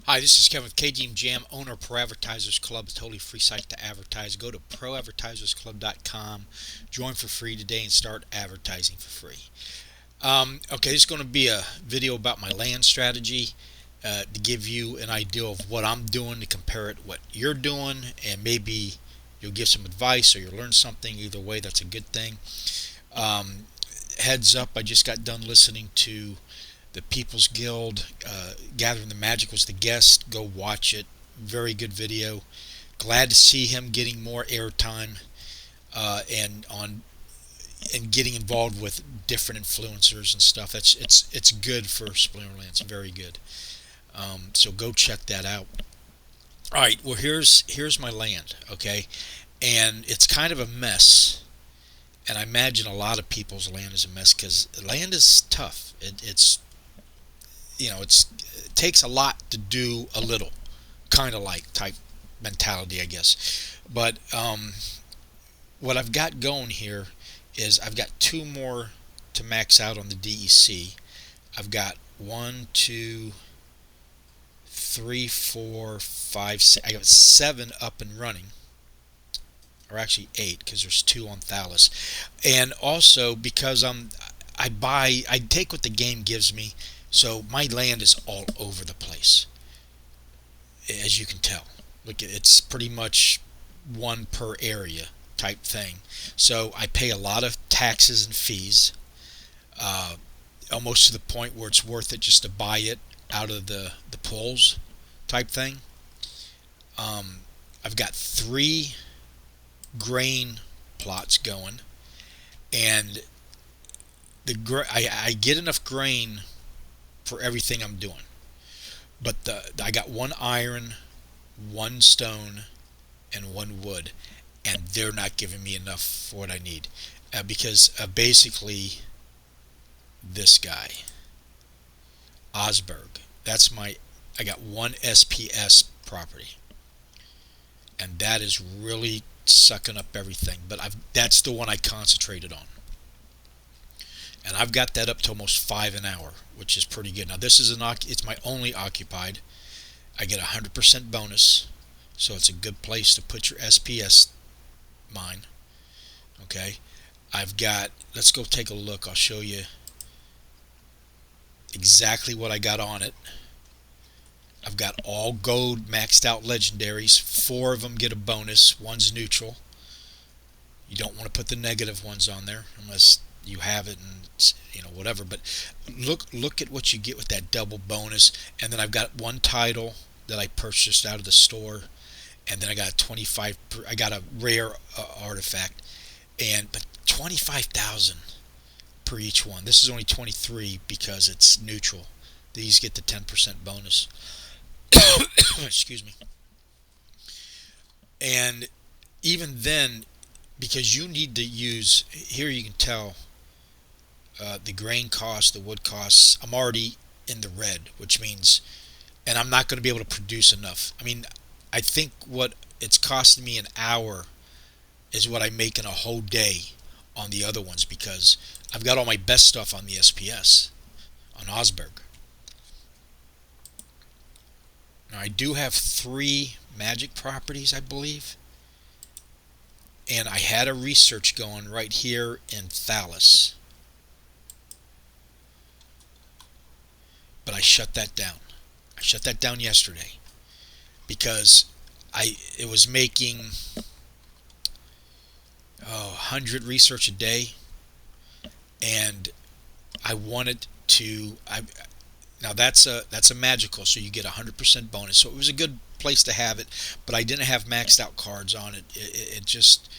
Hi, this is Kevin with KGM Jam, owner of ProAdvertisersClub, a totally free site to advertise. Go to ProAdvertisersClub.com, join for free today, and start advertising for free. Okay, this is going to be a video about my land strategy to give you an idea of what I'm doing, to compare it to what you're doing, and maybe you'll give some advice or you'll learn something. Either way, that's a good thing. Um, Heads up, I just got done listening to the People's Guild. Gathering the Magic was the guest. Go watch it. Very good video. Glad to see him getting more airtime and getting involved with different influencers and stuff. It's good for Splinterlands. Very good. So go check that out. All right. Well, here's my land. Okay, and it's kind of a mess. And I imagine a lot of people's land is a mess because land is tough. It's it takes a lot to do a little, kind of like type mentality, I guess. But what I've got going here is I've got two more to max out on the DEC. I've got one, two, three, four, five, six. I got seven up and running, or actually eight because there's two on Thalys. And also because I take what the game gives me, so my land is all over the place, as you can tell. Look, it's pretty much one per area type thing. So I pay a lot of taxes and fees, uh, almost to the point where it's worth it just to buy it out of the pools type thing. Um, I've got three grain plots going, and I get enough grain for everything I'm doing. But I got one iron, one stone, and one wood, and they're not giving me enough for what I need because basically this guy Osberg. That's my. I got one SPS property, and that is really sucking up everything. But that's the one I concentrated on, and I've got that up to almost 5 an hour, which is pretty good. Now this is it's my only occupied. I get 100% bonus, so it's a good place to put your SPS mine. Okay, I've got. Let's go take a look. I'll show you exactly what I got on it. I've got all gold maxed out legendaries. Four of them get a bonus. One's neutral. You don't want to put the negative ones on there unless you have it and whatever. But look at what you get with that double bonus. And then I've got one title that I purchased out of the store, and then I got a 25. I got a rare artifact, but 25,000 per each one. This is only 23 because it's neutral. These get the 10% bonus. Excuse me. And even then, because you need to use here, you can tell the grain costs, the wood costs. I'm already in the red, which means, and I'm not going to be able to produce enough. I mean, I think what it's costing me an hour is what I make in a whole day on the other ones because I've got all my best stuff on the SPS on Osberg. Now I do have three magic properties, I believe, and I had a research going right here in Thalys, but I shut that down. I shut that down yesterday because it was making 100 research a day, and I wanted to. Now that's a magical, so you get 100% bonus. So it was a good place to have it, but I didn't have maxed out cards on it. It just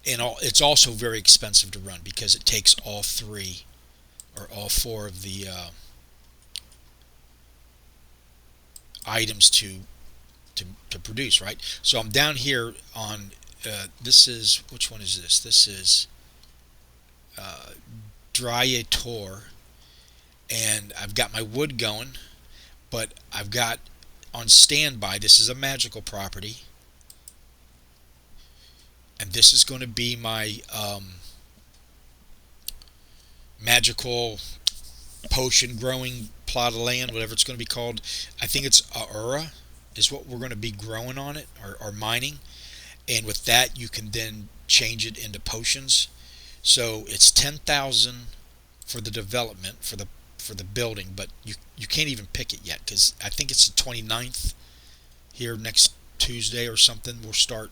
it's also very expensive to run because it takes all three or all four of the items to produce, right? So I'm down here on this is, which one is this? This is uh, Dryator, and I've got my wood going, but I've got on standby. This is a magical property, and this is going to be my magical potion growing plot of land, whatever it's going to be called. I think it's Aura is what we're going to be growing on it, or mining. And with that, you can then change it into potions. So it's 10,000 for the development for the building, but you can't even pick it yet, because I think it's the 29th here, next Tuesday or something. We'll start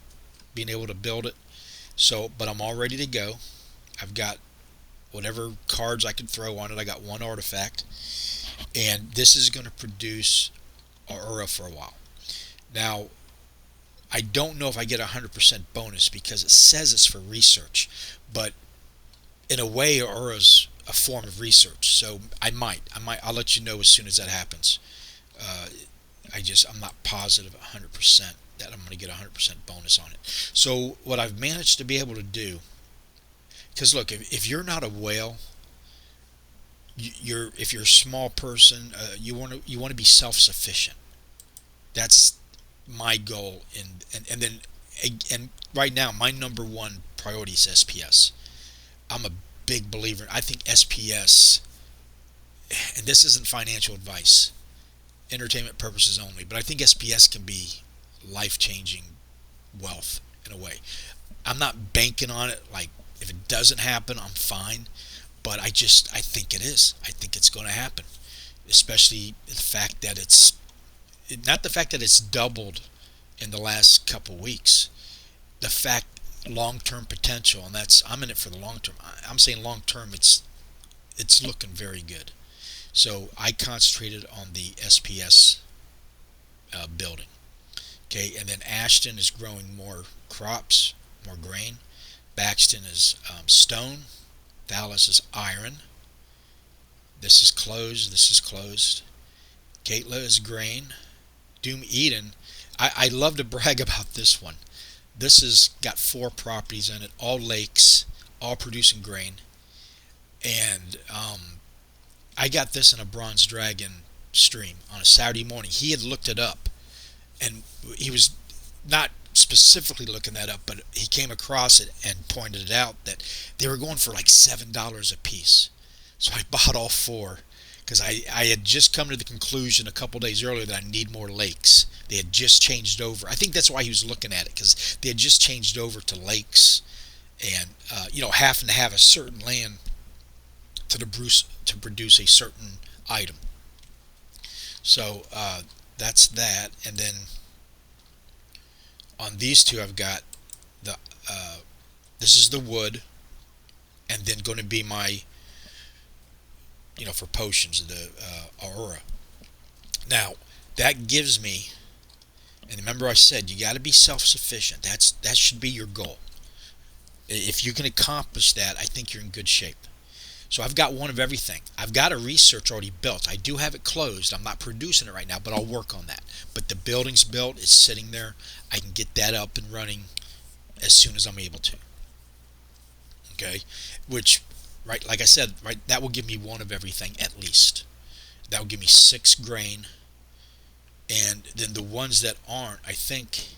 being able to build it. So, but I'm all ready to go. I've got whatever cards I can throw on it. I got one artifact, and this is going to produce Aura for a while. Now, I don't know if I get a 100% bonus because it says it's for research, but in a way, Aura's a form of research. So I'll let you know as soon as that happens. I'm not positive 100% that I'm going to get a 100% bonus on it. So what I've managed to be able to do, because look, if you're not a whale, if you're a small person, you want to be self-sufficient. That's my goal, and right now my number one priority is SPS. I'm a big believer. I think SPS, and this isn't financial advice, entertainment purposes only, but I think SPS can be life-changing wealth in a way. I'm not banking on it. Like, if it doesn't happen, I'm fine, but I think it is. I think it's going to happen, especially the fact that it's not the fact that it's doubled in the last couple weeks. The fact, long-term potential, and I'm in it for the long term. I'm saying long term, it's looking very good. So I concentrated on the SPS building. Okay, and then Ashton is growing more crops, more grain. Baxton is stone. Dallas is iron. This is closed. This is closed. Gatla is grain. Doom Eden. I love to brag about this one. This has got 4 properties in it, all lakes, all producing grain. And I got this in a Bronze Dragon stream on a Saturday morning. He had looked it up, and he was not specifically looking that up, but he came across it and pointed it out that they were going for like $7 a piece. So I bought all 4, because I had just come to the conclusion a couple days earlier that I need more lakes. They had just changed over. I think that's why he was looking at it, because they had just changed over to lakes, and having to have a certain land to produce a certain item. So that's that. And then on these two, I've got the this is the wood, and then going to be my for potions, the Aura. Now that gives me, and remember I said you got to be self-sufficient. That should be your goal. If you can accomplish that, I think you're in good shape. So I've got one of everything. I've got a research already built. I do have it closed. I'm not producing it right now, but I'll work on that. But the building's built. It's sitting there. I can get that up and running as soon as I'm able to. Okay? Which, right, like I said, right, that will give me one of everything at least. That will give me 6 grain. And then the ones that aren't, I think,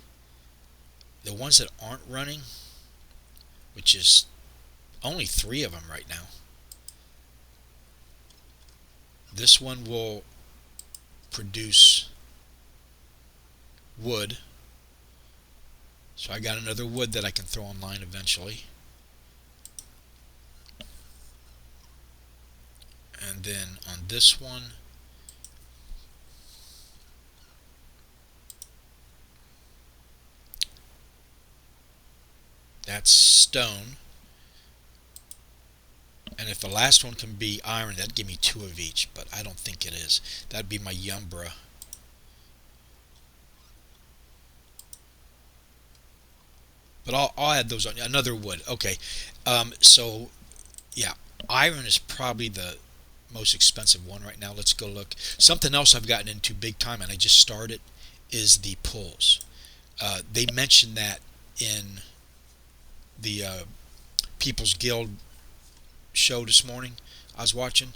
the ones that aren't running, which is only 3 of them right now. This one will produce wood. So I got another wood that I can throw online eventually. And then on this one, that's stone. And if the last one can be iron, that'd give me 2 of each, but I don't think it is. That'd be my Yumbra. But I'll add those on. Another wood. Okay. So, yeah. Iron is probably the most expensive one right now. Let's go look. Something else I've gotten into big time, and I just started, is the pulls. They mentioned that in the People's Guild show this morning I was watching.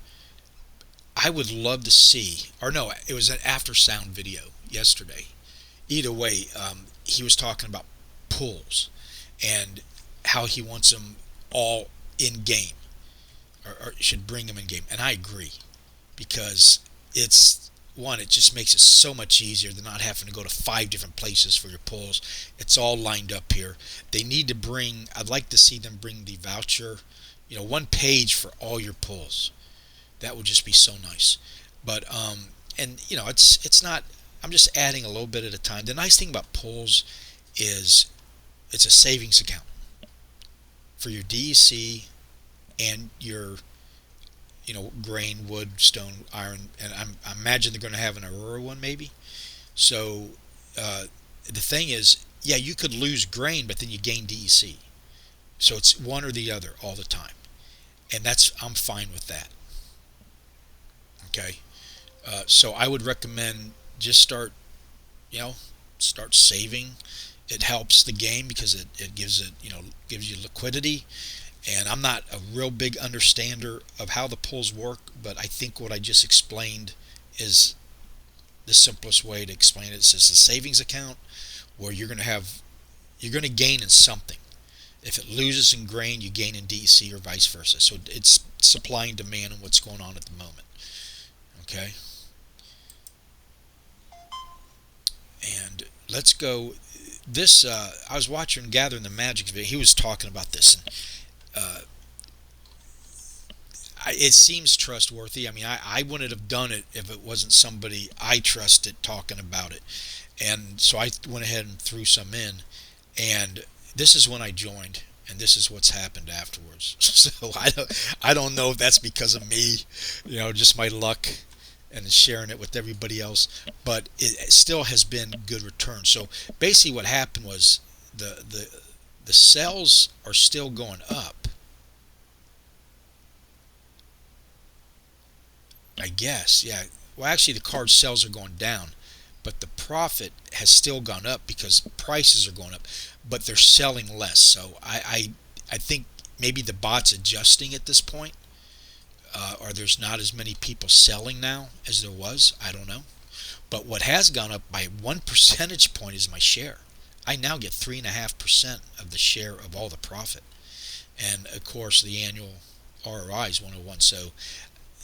I would love to see, or no, it was an after sound video yesterday. Either way, he was talking about pulls and how he wants them all in game, or should bring them in game. And I agree, because it's one, it just makes it so much easier than not having to go to 5 different places for your pulls. It's all lined up here. They need to bring, I'd like to see them bring the voucher, one page for all your pulls. That would just be so nice. But and it's not, I'm just adding a little bit at a time. The nice thing about pulls is it's a savings account for your DEC and your grain, wood, stone, iron, and I imagine they're going to have an Aurora one maybe. So the thing is, yeah, you could lose grain, but then you gain DEC. So it's one or the other all the time, and I'm fine with that. Okay, so I would recommend just start saving. It helps the game because it gives you liquidity. And I'm not a real big understander of how the pulls work, but I think what I just explained is the simplest way to explain it. It's just a savings account where you're going to gain in something. If it loses in grain, you gain in DEC or vice versa. So it's supply and demand and what's going on at the moment. Okay. And let's go. This I was watching Gathering the Magic video. He was talking about this, and it seems trustworthy. I mean, I wouldn't have done it if it wasn't somebody I trusted talking about it. And so I went ahead and threw some in. And this is when I joined, and this is what's happened afterwards. So I don't know if that's because of me, just my luck and sharing it with everybody else, but it still has been good return. So basically what happened was the sales are still going up, I guess. Yeah. Well, actually the card sales are going down, but the profit has still gone up because prices are going up, but they're selling less. So I think maybe the bot's adjusting at this point, or there's not as many people selling now as there was. I don't know. But what has gone up by 1 percentage point is my share. I now get 3.5% of the share of all the profit. And of course the annual ROI is 101. So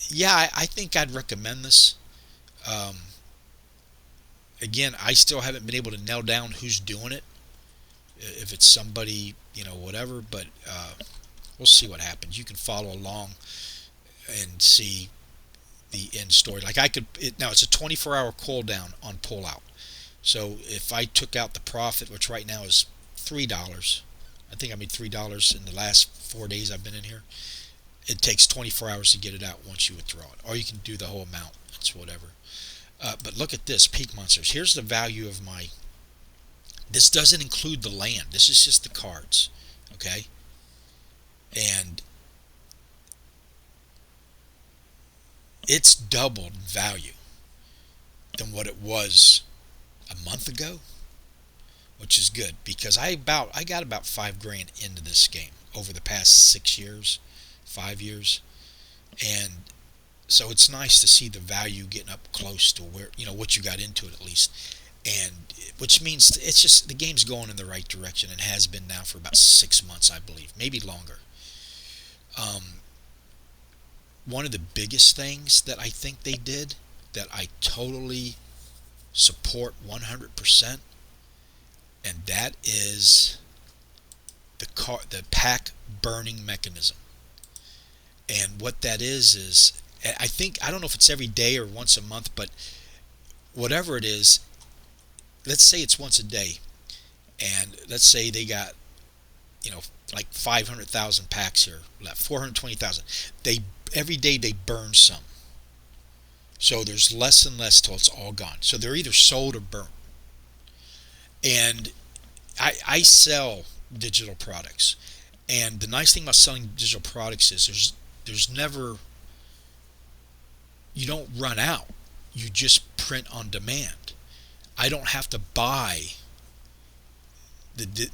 yeah, I think I'd recommend this. Again, I still haven't been able to nail down who's doing it. If it's somebody, whatever, but we'll see what happens. You can follow along and see the end story. Like now it's a 24-hour cooldown on pullout. So if I took out the profit, which right now is $3, I think I made $3 in the last 4 days I've been in here. It takes 24 hours to get it out once you withdraw it, or you can do the whole amount. It's whatever. But look at this, Peak Monsters. Here's the value of my. This doesn't include the land. This is just the cards, okay? And it's doubled in value than what it was a month ago, which is good because I got about $5,000 into this game over the past 6 years, 5 years, and so it's nice to see the value getting up close to where what you got into it at least, and which means it's just the game's going in the right direction and has been now for about 6 months, I believe, maybe longer. One of the biggest things that I think they did that I totally support 100%, and that is the PAC burning mechanism. And what that is I don't know if it's every day or once a month, but whatever it is, let's say it's once a day, and let's say they got like 500,000 packs here left, 420,000. Every day they burn some, so there's less and less till it's all gone. So they're either sold or burnt. And I sell digital products, and the nice thing about selling digital products is there's never, you don't run out, you just print on demand. I don't have to buy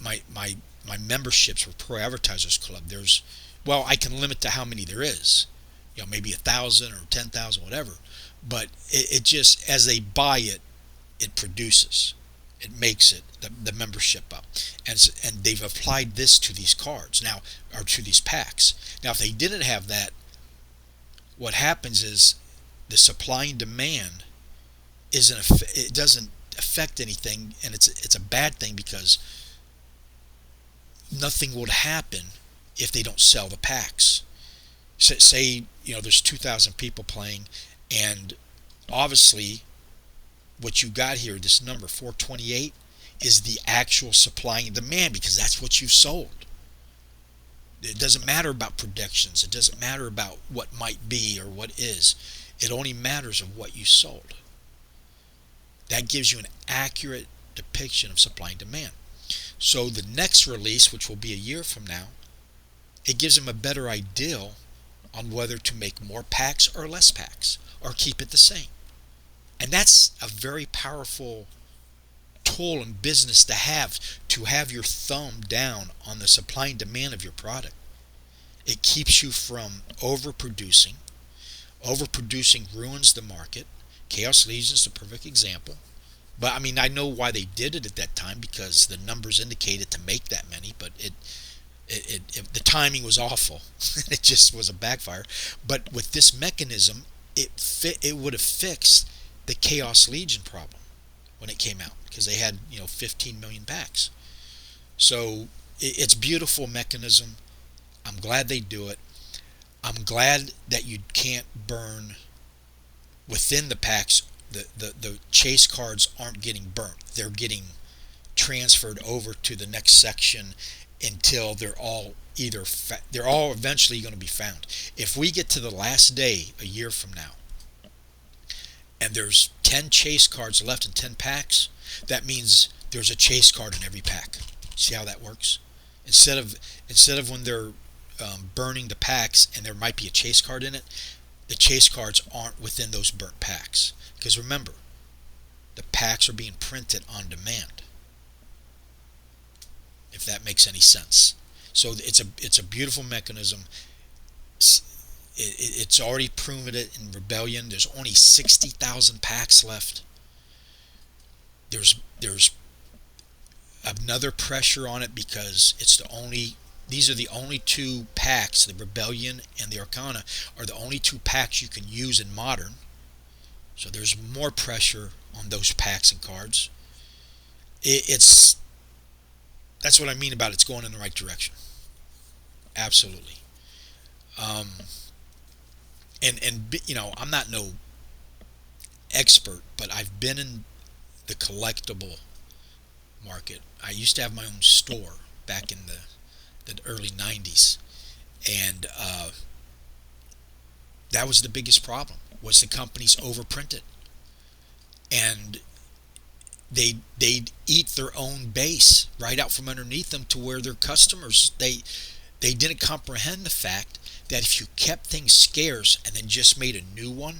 my memberships for ProAdvertisersClub. I can limit to how many there is, maybe 1,000 or 10,000, whatever. But it just, as they buy it, it produces, it makes it the membership up, and they've applied this to these cards now, or to these packs. Now, if they didn't have that, what happens is the supply and demand it doesn't affect anything, and it's a bad thing because nothing would happen if they don't sell the packs. Say there's 2,000 people playing, and obviously what you got here, this number 428, is the actual supply and demand, because that's what you sold. It doesn't matter about predictions. It doesn't matter about what might be or what is. It only matters of what you sold. That gives you an accurate depiction of supply and demand. So the next release, which will be a year from now, it gives them a better idea on whether to make more packs or less packs, or keep it the same. And that's a very powerful tool in business to have your thumb down on the supply and demand of your product. It keeps you from overproducing. Overproducing ruins the market. Chaos Legion is the perfect example. But I know why they did it at that time, because the numbers indicated to make that many, but the timing was awful. It just was a backfire. But with this mechanism, it would have fixed the Chaos Legion problem when it came out, because they had 15 million packs. So it's a beautiful mechanism. I'm glad they do it. I'm glad that you can't burn within the packs. The chase cards aren't getting burnt. They're getting transferred over to the next section until they're all eventually going to be found. If we get to the last day a year from now, and there's 10 chase cards left in 10 packs, that means there's a chase card in every pack. See how that works? Instead of when they're burning the packs and there might be a chase card in it, the chase cards aren't within those burnt packs. Because remember, the packs are being printed on demand, if that makes any sense. So it's a beautiful mechanism. It's already proven it in Rebellion. There's only 60,000 packs left. There's another pressure on it because these are the only two packs. The Rebellion and the Arcana are the only two packs you can use in Modern. So there's more pressure on those packs and cards. That's what I mean about it's going in the right direction. Absolutely. I'm not no expert, but I've been in the collectible market. I used to have my own store back in the early 90s, and that was the biggest problem, was the companies overprinted, and they'd eat their own base right out from underneath them, to where their customers, they didn't comprehend the fact that if you kept things scarce and then just made a new one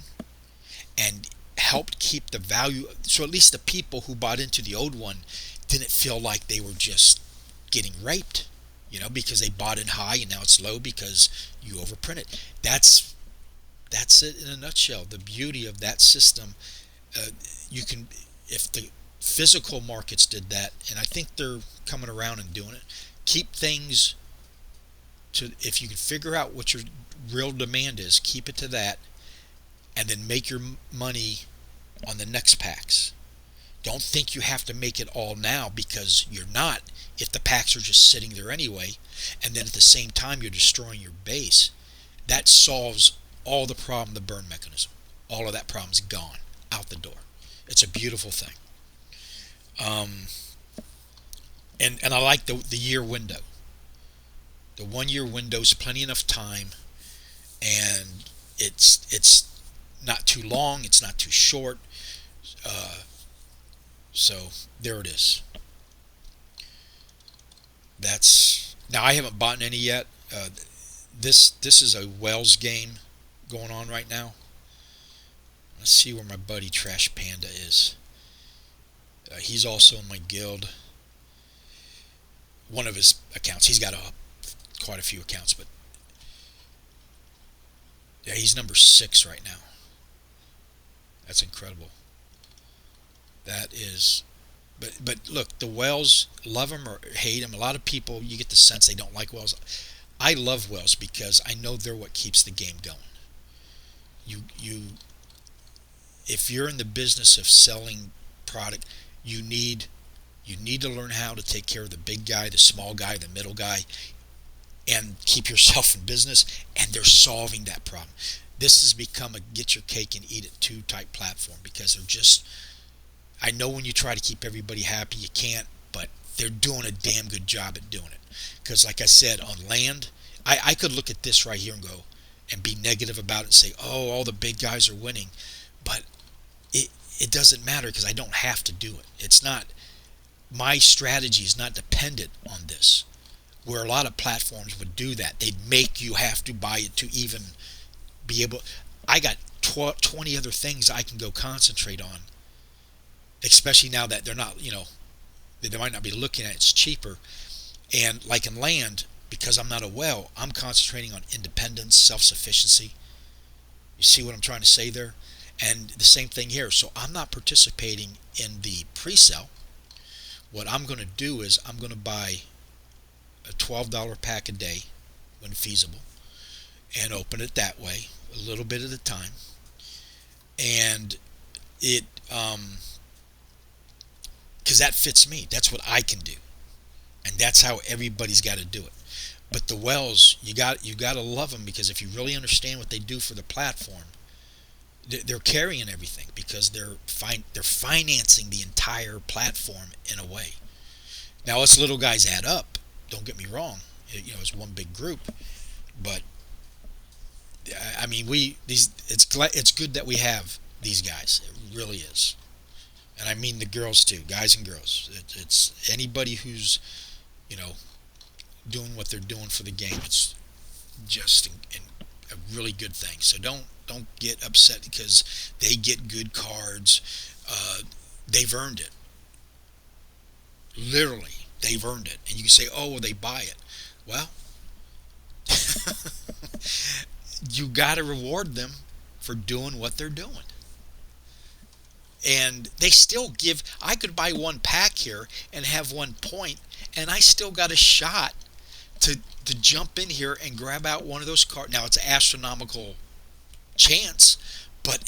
and helped keep the value, so at least the people who bought into the old one didn't feel like they were just getting raped, because they bought in high and now it's low because you overprinted. That's it in a nutshell. The beauty of that system. If the physical markets did that, and I think they're coming around and doing it, keep things to, if you can figure out what your real demand is, keep it to that, and then make your money on the next packs. Don't think you have to make it all now, because you're not, if the packs are just sitting there anyway, and then at the same time you're destroying your base. That solves all the problem, the burn mechanism. All of that problem's gone out the door. It's a beautiful thing. And I like the year window. The 1 year window is plenty enough time, and it's not too long, it's not too short. So there it is. Now I haven't bought any yet. This is a Wells game going on right now. Let's see where my buddy Trash Panda is. He's also in my guild. One of his accounts. He's got quite a few accounts, but yeah, he's number 6 right now. That's incredible. That is, but look, the Wells, love him or hate him. A lot of people, you get the sense they don't like Wells. I love Wells because I know they're what keeps the game going. if you're in the business of selling product, you need you need to learn how to take care of the big guy, the small guy, the middle guy, and keep yourself in business. And they're solving that problem. This has become a get your cake and eat it too type platform, because they're just, I know when you try to keep everybody happy, you can't, but they're doing a damn good job at doing it. Because, like I said, on land, I could look at this right here and go and be negative about it and say, oh, all the big guys are winning. But it doesn't matter, because I don't have to do it. It's not, my strategy is not dependent on this. Where a lot of platforms would do that, they'd make you have to buy it to even be able. I got 20 other things I can go concentrate on, especially now that they're not, they might not be looking at it's cheaper. And like in land, because I'm not a well, I'm concentrating on independence, self-sufficiency. You see what I'm trying to say there? And the same thing here. So I'm not participating in the pre-sale. What I'm going to do is I'm going to buy a $12 pack a day when feasible, and open it that way, a little bit at a time. And it, because that fits me. That's what I can do, and that's how everybody's got to do it. But the wells, you got to love them, because if you really understand what they do for the platform, they're carrying everything, because they're financing the entire platform in a way. Now us little guys add up. Don't get me wrong. It's one big group, but I mean, it's good that we have these guys. It really is. And I mean the girls too, guys and girls. It's anybody who's, you know, doing what they're doing for the game. It's just a really good thing. So don't get upset because they get good cards. They've earned it. Literally, they've earned it. And you can say, oh, well, they buy it. Well, you got to reward them for doing what they're doing. And they still give. I could buy one pack here and have 1 point, and I still got a shot to jump in here and grab out one of those cards. Now it's an astronomical chance, but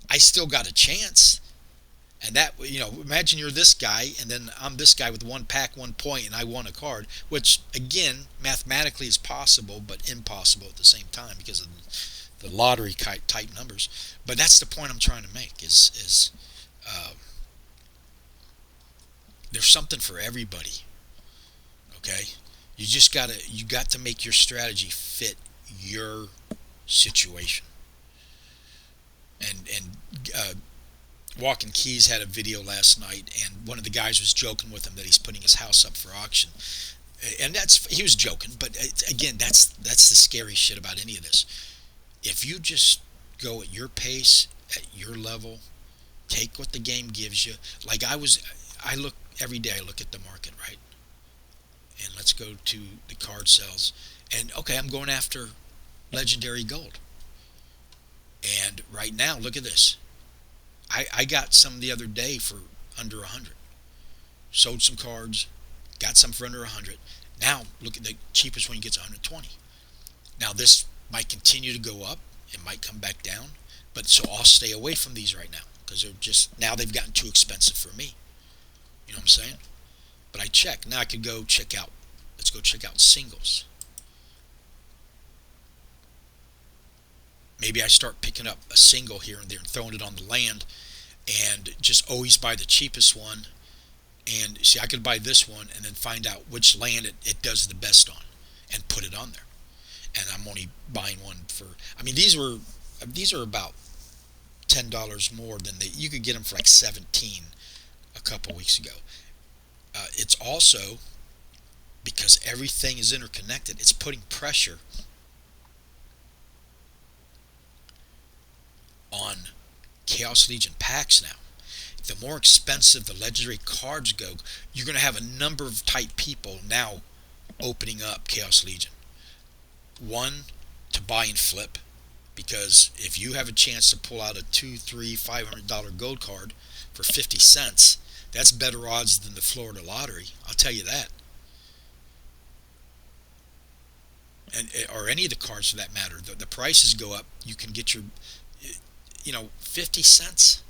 I still got a chance. And that, imagine you're this guy, and then I'm this guy with 1 pack, 1 point, and I won a card, which again mathematically is possible, but impossible at the same time because of the lottery type numbers. But that's the point I'm trying to make. Is there's something for everybody. Okay, you got to make your strategy fit your situation. And Walking Keys had a video last night, and one of the guys was joking with him that he's putting his house up for auction. And he was joking, but again, that's the scary shit about any of this. If you just go at your pace, at your level, take what the game gives you. Like I look every day. I look at the market, right? And let's go to the card sales. And okay, I'm going after legendary gold. And right now, look at this. I got some the other day for under 100. Sold some cards, got some for under 100. Now look at the cheapest one, gets 120. Now this might continue to go up. It might come back down. But so I'll stay away from these right now because they've gotten too expensive for me. You know what I'm saying? But I check. Now I could go check out. Let's go check out singles. Maybe I start picking up a single here and there and throwing it on the land, and just always buy the cheapest one. And see, I could buy this one and then find out which land it does the best on and put it on there. And I'm only buying one for, I mean, these are about $10 more than you could get them for like 17 a couple weeks ago. It's also because everything is interconnected. It's putting pressure on Chaos Legion packs now. The more expensive the legendary cards go, you're going to have a number of type people now opening up Chaos Legion. One, to buy and flip, because if you have a chance to pull out a $200, $300, $500 gold card for 50 cents, that's better odds than the Florida lottery. I'll tell you that. Or any of the cards for that matter. The prices go up. You can get 50 cents.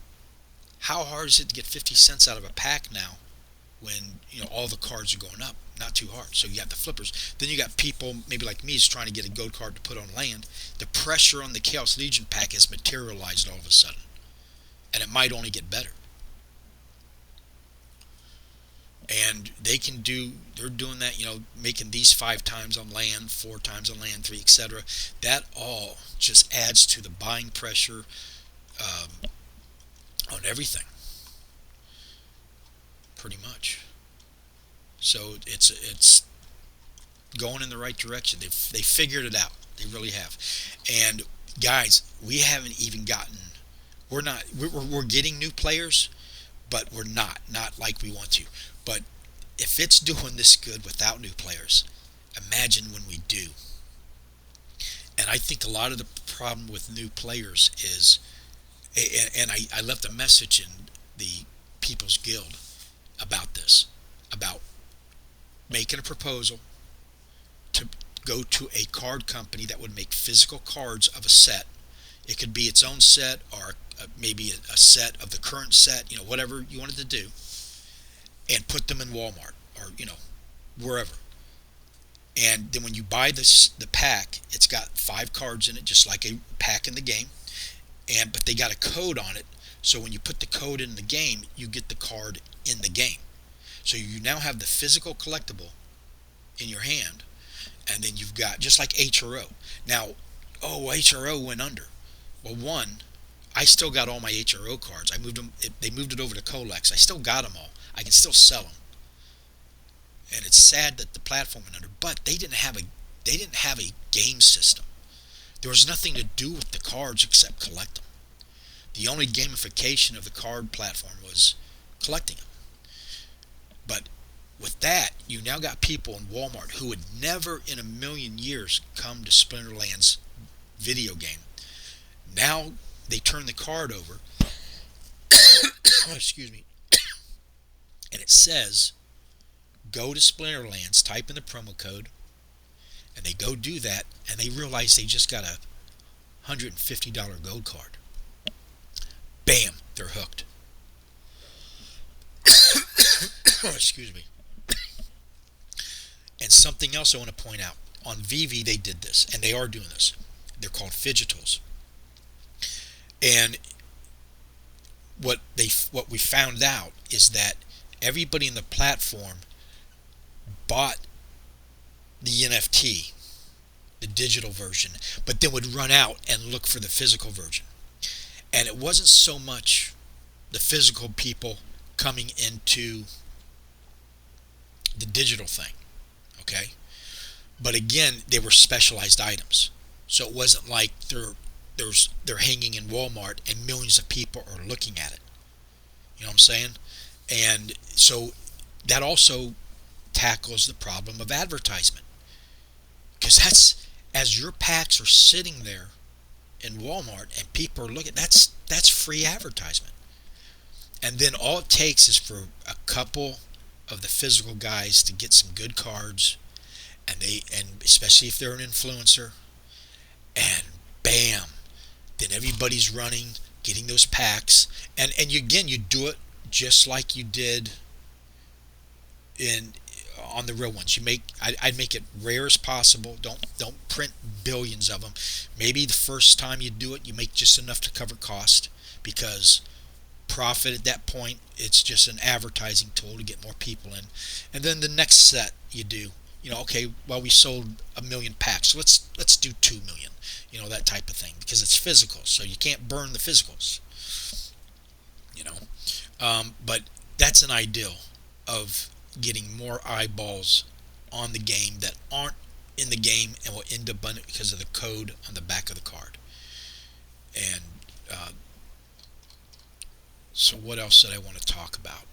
How hard is it to get 50 cents out of a pack now when all the cards are going up? Not too hard. So you got the flippers. Then you got people maybe like me is trying to get a gold card to put on land. The pressure on the Chaos Legion pack has materialized all of a sudden, and it might only get better. And they're doing that, making these 5 times on land, 4 times on land, 3, etc. That all just adds to the buying pressure on everything, pretty much. So it's going in the right direction. They figured it out. They really have. And guys, we haven't even gotten. We're getting new players, but we're not like we want to. But if it's doing this good without new players, imagine when we do. And I think a lot of the problem with new players is, and I left a message in the People's Guild about this, about making a proposal to go to a card company that would make physical cards of a set. It could be its own set, or maybe a set of the current set, whatever you wanted to do, and put them in Walmart or wherever. And then when you buy the pack, it's got 5 cards in it, just like a pack in the game. But they got a code on it, so when you put the code in the game, you get the card in the game. So you now have the physical collectible in your hand, and then you've got, just like HRO. Now, HRO went under. Well, one, I still got all my HRO cards. They moved it over to Colex. I still got them all. I can still sell them. And it's sad that the platform went under, but they didn't have a game system. There was nothing to do with the cards except collect them. The only gamification of the card platform was collecting them. But with that, you now got people in Walmart who would never in a million years come to Splinterlands video game. Now they turn the card over. Excuse me. And it says, go to Splinterlands, type in the promo code, and they go do that, and they realize they just got a $150 gold card. Bam, they're hooked. Excuse me. And something else I want to point out. On VV they did this, and they are doing this. They're called Fidgetals. And what we found out is that everybody in the platform bought the NFT, the digital version, but then would run out and look for the physical version. And it wasn't so much the physical people coming into the digital thing, okay? But again, they were specialized items. So it wasn't like they're hanging in Walmart and millions of people are looking at it. You know what I'm saying? And so that also tackles the problem of advertisement. Because that's, as your packs are sitting there in Walmart and people are looking, that's free advertisement. And then all it takes is for a couple of the physical guys to get some good cards, and especially if they're an influencer, and bam, then everybody's running, getting those packs, and you do it just like you did on the real ones. I'd make it rare as possible. Don't print billions of them. Maybe the first time you do it, you make just enough to cover cost, because profit at that point, it's just an advertising tool to get more people in. And then the next set you do, okay, well, we sold 1 million packs, so let's do 2 million, that type of thing, because it's physical, so you can't burn the physicals, but that's an ideal of getting more eyeballs on the game that aren't in the game and will end up abundant because of the code on the back of the card. And so what else did I want to talk about?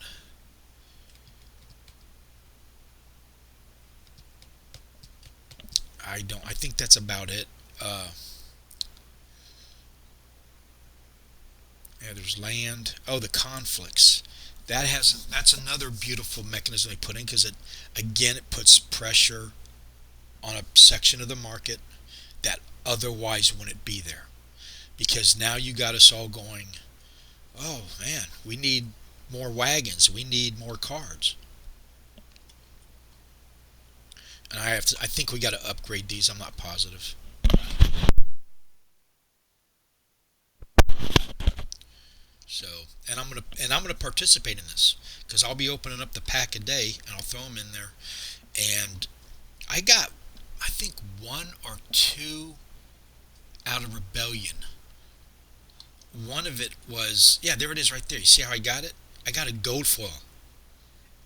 I think that's about it. Yeah, there's land. Oh, the conflicts. That's another beautiful mechanism they put in, because it puts pressure on a section of the market that otherwise wouldn't be there. because now you got us all going, oh man, we need more wagons, we need more cards. And I think we got to upgrade these. I'm not positive. So, and I'm gonna participate in this because I'll be opening up the pack a day and I'll throw them in there. And I got, I think, one or two out of Rebellion. One of it was, yeah, there it is right there. You see how I got it? I got a gold foil.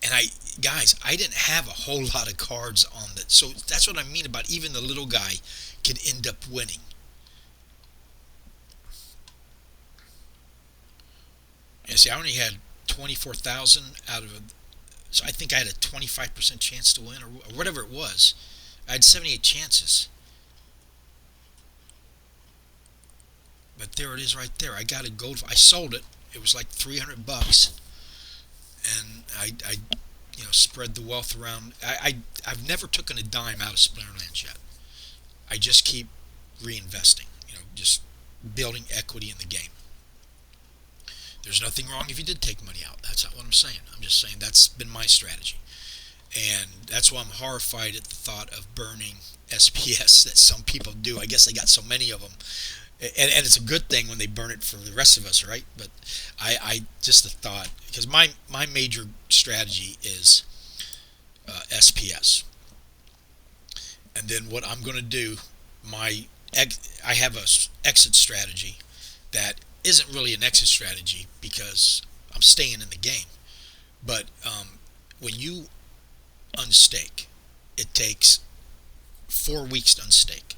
And guys, I didn't have a whole lot of cards on that. So that's what I mean about even the little guy can end up winning. And see, I only had 24,000 out of so I think I had a 25% chance to win, or whatever it was. I had 78 chances. But there it is right there. I got a gold. I sold it. It was like $300, and I spread the wealth around. I've never taken a dime out of Splinterlands yet. I just keep reinvesting. Just building equity in the game. There's nothing wrong if you did take money out. That's not what I'm saying. I'm just saying that's been my strategy. And that's why I'm horrified at the thought of burning SPS that some people do. I guess they got so many of them. And it's a good thing when they burn it for the rest of us, right? But I just the thought, because my major strategy is SPS. And then what I'm going to do, I have a exit strategy that isn't really an exit strategy because I'm staying in the game. But when you unstake, it takes 4 weeks to unstake.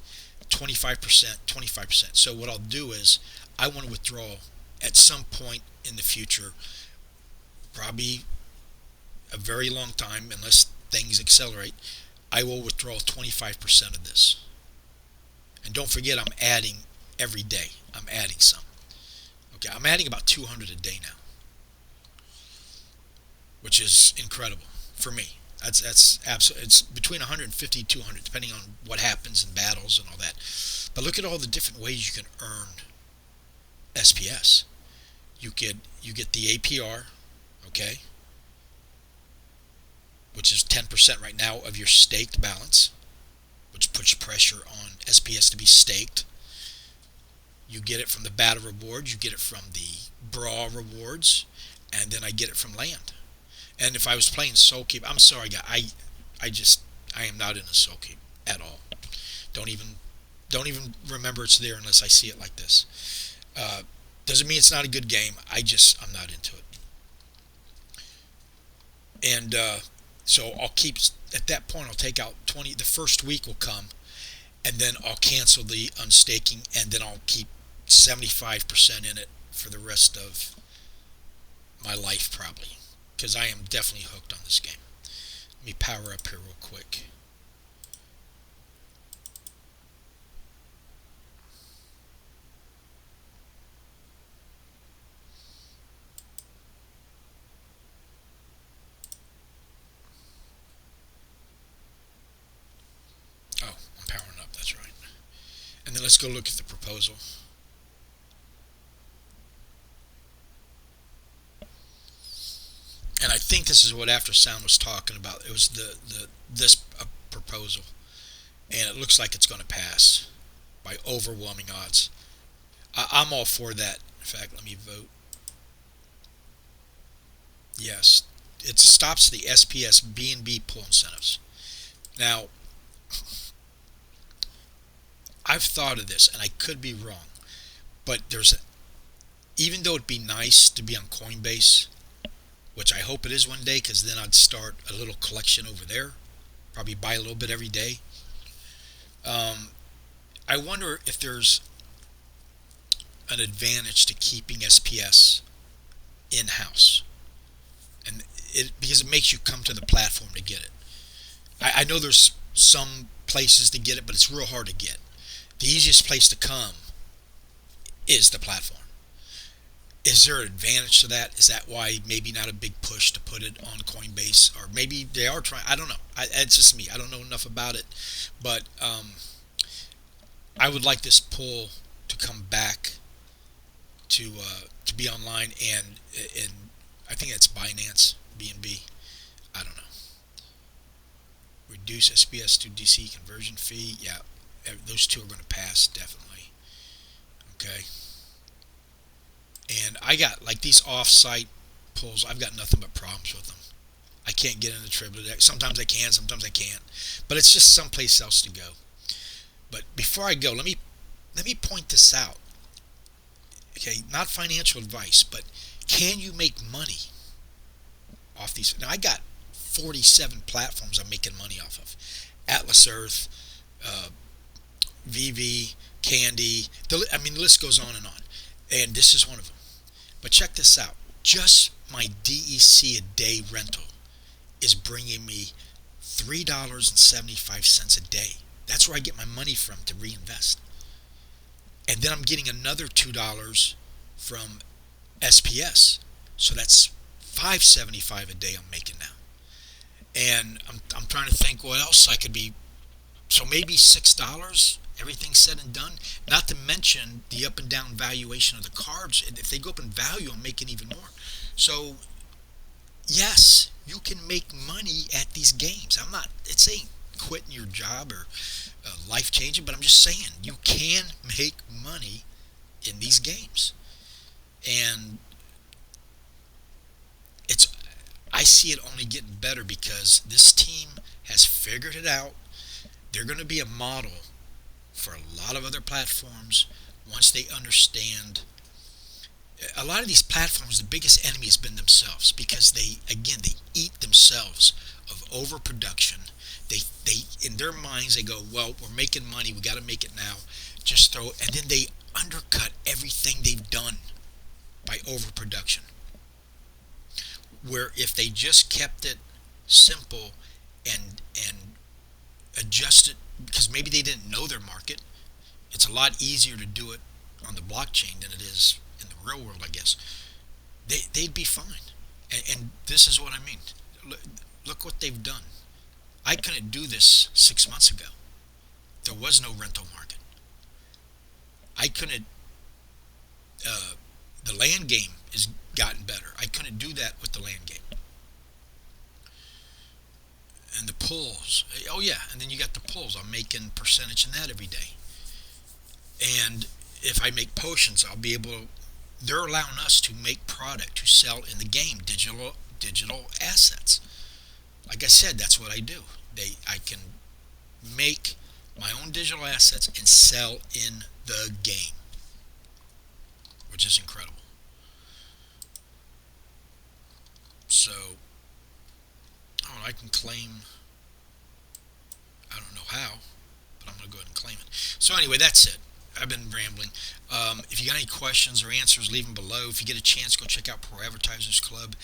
25%, 25%. So what I'll do is I want to withdraw at some point in the future, probably a very long time, unless things accelerate. I will withdraw 25% of this. And don't forget, I'm adding every day. I'm adding some. Okay, I'm adding about 200 a day now, which is incredible for me. That's absolutely, it's between 150 and 200 depending on what happens in battles and all that. But look at all the different ways you can earn SPS. You get the APR, okay, which is 10% right now of your staked balance, which puts pressure on SPS to be staked. You get it from the battle rewards, you get it from the brawl rewards, and then I get it from land. And if I was playing Soul Keep, I'm sorry, guys, I am not in a Soul Keep at all. Don't even remember it's there unless I see it like this. Doesn't mean it's not a good game. I'm not into it. And so I'll keep at that point. I'll take out 20. The first week will come, and then I'll cancel the unstaking, and then I'll keep 75% in it for the rest of my life probably. Because I am definitely hooked on this game. Let me power up here real quick. Oh, I'm powering up, that's right. And then let's go look at the proposal. And I think this is what After Sound was talking about. It was this proposal, and it looks like it's going to pass by overwhelming odds. I'm all for that. In fact, let me vote. Yes, it stops the SPS B&B pull incentives. Now, I've thought of this, and I could be wrong, but even though it'd be nice to be on Coinbase, which I hope it is one day, because then I'd start a little collection over there, probably buy a little bit every day. I wonder if there's an advantage to keeping SPS in-house, and because it makes you come to the platform to get it. I know there's some places to get it, but it's real hard to get. The easiest place to come is the platform. Is there an advantage to that? Is that why maybe not a big push to put it on Coinbase? Or maybe they are trying, I don't know. It's just me. I don't know enough about it. But I would like this pull to come back to be online, and I think that's Binance BNB. I don't know. Reduce SBS to DC conversion fee. Yeah, those two are going to pass definitely. Okay. And I got like these off-site pulls. I've got nothing but problems with them. I can't get into TripleDeck. Sometimes I can, sometimes I can't. But it's just someplace else to go. But before I go, let me point this out. Okay, not financial advice, but can you make money off these? Now I got 47 platforms I'm making money off of. Atlas Earth, uh, VV, Candy. The list goes on and on. And this is one of them. But check this out. Just my DEC a day rental is bringing me $3.75 a day. That's where I get my money from to reinvest. And then I'm getting another $2 from SPS. So that's $5.75 a day I'm making now. And I'm trying to think what else I could be. So maybe $6, everything said and done. Not to mention the up and down valuation of the carbs. If they go up in value, I'm making even more. So yes, you can make money at these games. It's saying quitting your job or life changing, but I'm just saying you can make money in these games. And I see it only getting better because this team has figured it out. They're going to be a model for a lot of other platforms once they understand. A lot of these platforms, the biggest enemy has been themselves, because they eat themselves of overproduction. They in their minds they go, well, we're making money, we got to make it now, just throw it, and then they undercut everything they've done by overproduction. Where if they just kept it simple and adjusted, because maybe they didn't know their market, it's a lot easier to do it on the blockchain than it is in the real world, I guess. They'd be fine. And this is what I mean. Look what they've done. I couldn't do this 6 months ago. There was no rental market. I couldn't. The land game has gotten better. I couldn't do that with the land game. And the pulls. Oh yeah, and then you got the pulls. I'm making percentage in that every day. And if I make potions, I'll be able to. They're allowing us to make product to sell in the game, digital assets. Like I said, that's what I do. I can make my own digital assets and sell in the game, which is incredible. So, I can claim. I don't know how, but I'm going to go ahead and claim it. So anyway, that's it. I've been rambling. If you got any questions or answers, leave them below. If you get a chance, go check out ProAdvertisersClub.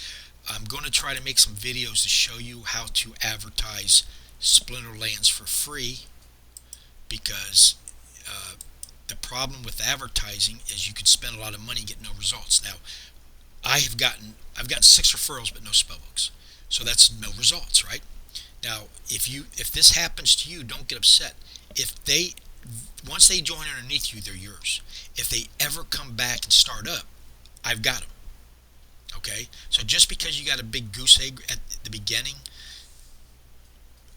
I'm going to try to make some videos to show you how to advertise Splinterlands for free, because the problem with advertising is you can spend a lot of money and get no results. Now, I've gotten 6 referrals but no spellbooks, so that's no results, right? Now, if this happens to you, don't get upset. Once they join underneath you, they're yours. If they ever come back and start up, I've got them. Okay? So just because you got a big goose egg at the beginning,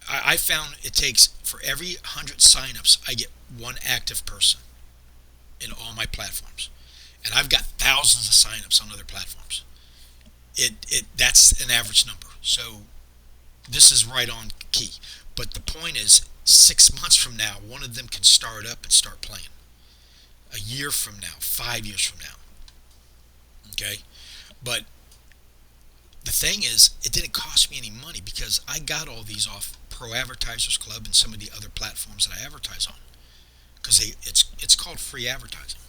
I found it takes, for every 100 signups, I get one active person in all my platforms. And I've got thousands of signups on other platforms. That's an average number. So this is right on key. But the point is, 6 months from now, one of them can start up and start playing. A year from now, 5 years from now. Okay? But the thing is, it didn't cost me any money because I got all these off ProAdvertisersClub and some of the other platforms that I advertise on. Because it's called free advertising.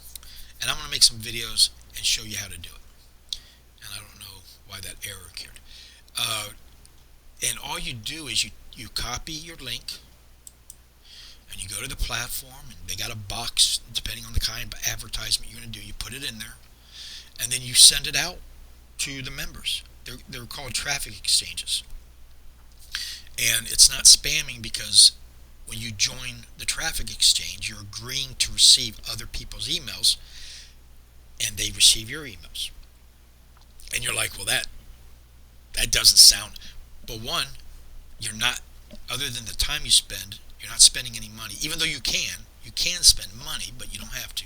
And I'm going to make some videos and show you how to do it. And I don't know why that error occurred. And all you do is you copy your link, and you go to the platform, and they got a box depending on the kind of advertisement you're going to do. You put it in there, and then you send it out to the members. They're called traffic exchanges. And it's not spamming, because when you join the traffic exchange, you're agreeing to receive other people's emails. and they receive your emails. And you're like, well, that doesn't sound. But one, you're not, other than the time you spend, you're not spending any money. Even though you can spend money, but you don't have to.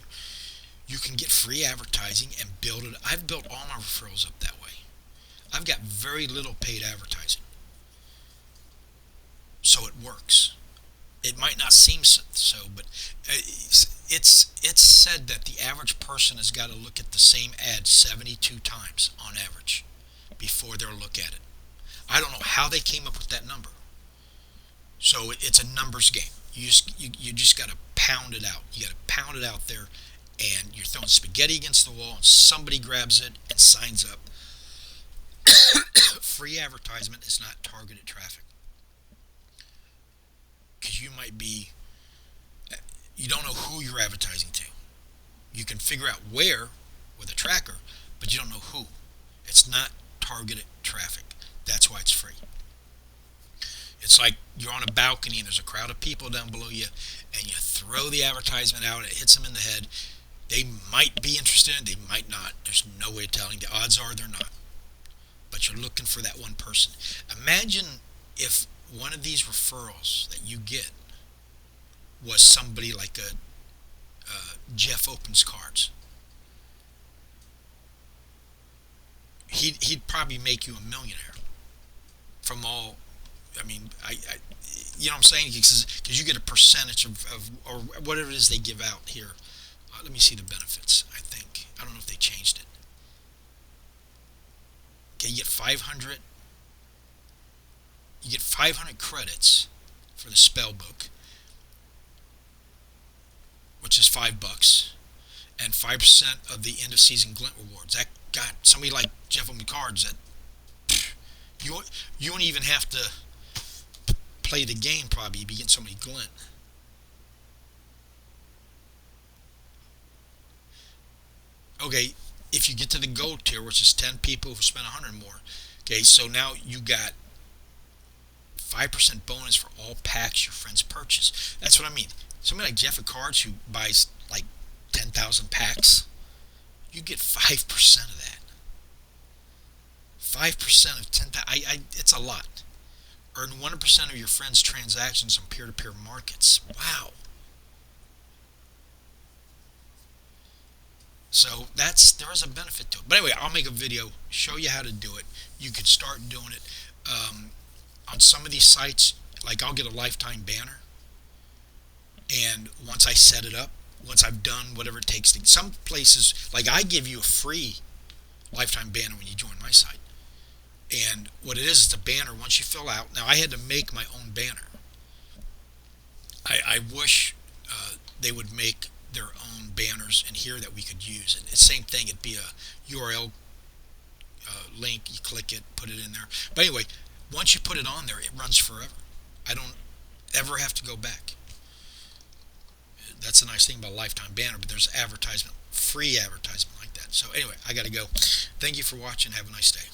You can get free advertising and build it. I've built all my referrals up that way. I've got very little paid advertising. So it works. It might not seem so, but it's said that the average person has got to look at the same ad 72 times on average before they'll look at it. I don't know how they came up with that number. So it's a numbers game. You just got to pound it out. You got to pound it out there, and you're throwing spaghetti against the wall, and somebody grabs it and signs up. Free advertisement is not targeted traffic, because you don't know who you're advertising to. You can figure out where with a tracker, but you don't know who. It's not targeted traffic. That's why it's free. It's like you're on a balcony and there's a crowd of people down below you, and you throw the advertisement out and it hits them in the head. They might be interested, they might not. There's no way of telling. The odds are they're not. But you're looking for that one person. Imagine if one of these referrals that you get was somebody like a Jeff opens cards. He'd probably make you a millionaire from all. I mean, you know what I'm saying? Because you get a percentage of or whatever it is they give out here. Let me see the benefits. I don't know if they changed it. Okay, you get 500. You get 500 credits for the spell book, which is $5, and 5% of the end of season glint rewards. That got somebody like Jeff McCards that you won't even have to play the game. Probably you'd be getting so many glint. Okay, if you get to the gold tier, which is 10 people who spend 100 more. Okay, so now you got 5% bonus for all packs your friends purchase. That's what I mean. Somebody like Jeff Cards who buys like 10,000 packs, you get 5% of that. 5% of 10,000. It's a lot. Earn 1% of your friends' transactions on peer-to-peer markets. Wow. So there is a benefit to it. But anyway, I'll make a video, show you how to do it. You could start doing it. On some of these sites, like I'll get a lifetime banner, and once I set it up, once I've done whatever it takes to, some places, like I give you a free lifetime banner when you join my site. And what it is a banner once you fill out. Now I had to make my own banner. I wish they would make their own banners in here that we could use. And the same thing, it'd be a URL link, you click it, put it in there. But anyway, once you put it on there, it runs forever. I don't ever have to go back. That's the nice thing about lifetime banner, but there's advertisement, free advertisement like that. So anyway, I got to go. Thank you for watching. Have a nice day.